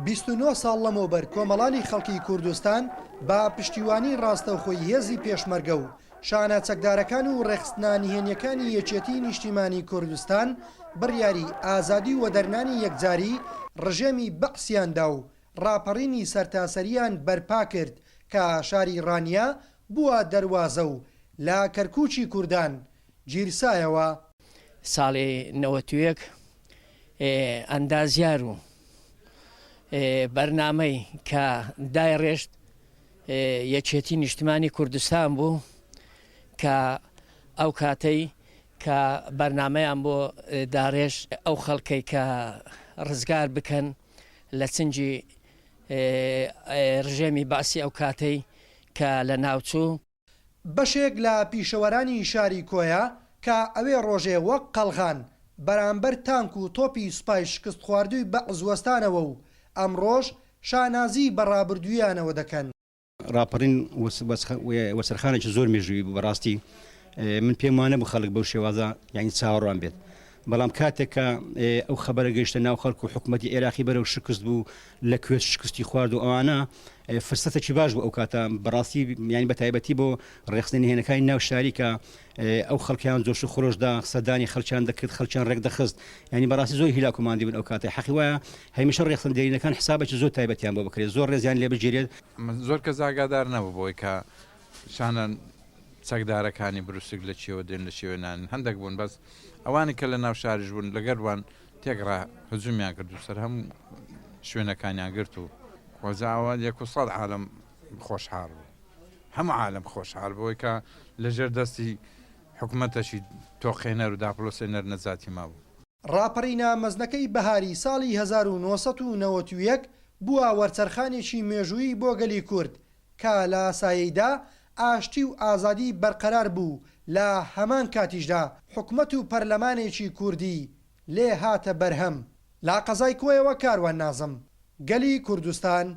29 ساڵ لەمەوبەر کۆمەڵانی خەڵکی کوردستان بە پشتیوانی ڕاستەوخۆی هێزی پێشمەرگە و شانە چەکدارەکان و ڕێخستنانهێنیەکانی یەکێتی نیشتیمانی کوردستان بڕیاری ئازادی و دەرنانی یەکجاری ڕژێمی بەعسیاندا و ڕاپەڕینی سەرتاسەریان بەرپا کرد کە شاری ڕانیا بووە دەروازە و لە کەرکووچی کوردان گیرسایەوە. ساڵی 91 ئەندازیار و بەرنامەی کە دایڕێشت یەکێتی نیشتیمانی کوردستان بوو کە ئەو کاتەی کە بەرنمەیان بۆ داڕێژ ئەو خەڵکەی کە ڕزگار بکەن لە چنجی ڕژێمی باسی ئەو کاتەی کە لە ناوچوو بەشێک لە پیشەوەرانی شاری کۆیە کە ئەوێ ڕۆژێ وەک قەڵغان بەرامبەر تانک و تۆپی سوپای شکست خواردووی بەعزوەستانەوە و ئەمڕۆژ شانازی بەڕابردوویانەوە دەکەن. ڕاپەڕین وەسەرخانێکی زۆر مێژووی بەڕاستی من پێم وانە بوو خەڵک بەو شێوازە یعنی چاوەڕوان بێت، بەڵام کاتێککە ئەو خەبەرە گەیشتە ناو خەڵک و حکوومەتی عێراقی بەرەو شکست بوو لە کوێت شکستی خوارد و ئەوانە فرسەتێکی باش بوو ئەو کاتە بەڕاستی یانی بە تایبەتی بۆ ڕێخستنهێنەکانی ناو شاری کە ئەو خەڵکیان جۆش و خۆشدا سەدانی خەڵکیان دەکرد خەڵکیان ڕێک دەخست، ینی بەڕاستی زۆر هیلاکوماندی بن ئەو کاتێ حەقی وایە هەمیشە ڕێخستنهێنەکان حسابێکی زۆر تایبەتیان بۆ بکرێت زۆر ڕێزیان لێ بگیرێت. زۆر کەس ئاگادار نەبوو بۆی کە شانە چەکدارەکانی بروسک لە چێوە دێن لە شێوێنان هەندێک بوون بەس ئەوانی کە لە ناو شاریش بوون لەگەروان تێکڕا هەجومیان کرد و سەر هەموو شوێنەکانیان گرت و وەزاوە 100 عالم خۆشحاڵ بوو، هەموو عالم خۆشحاڵ بۆی کە لەژێر دەستی حکوومەتەشی تۆقێنەر و داپڵۆسێنەر نەزاتی مابوو. ڕاپەڕینە مەزنەکەی بەهاری ساڵی 1991 بووە وەرچەرخانێکی مێژووی بۆ گەلی کورد کە لە سایەیدا ئاشتی و ئازادی بەرقەرار بوو. لە هەمان کاتیشدا حکوومەت و پەرلەمانێکی کوردی لێ هاتە بەرهەم. لا قەزای کۆیەوە کاروان نازم، گەلی کوردستان.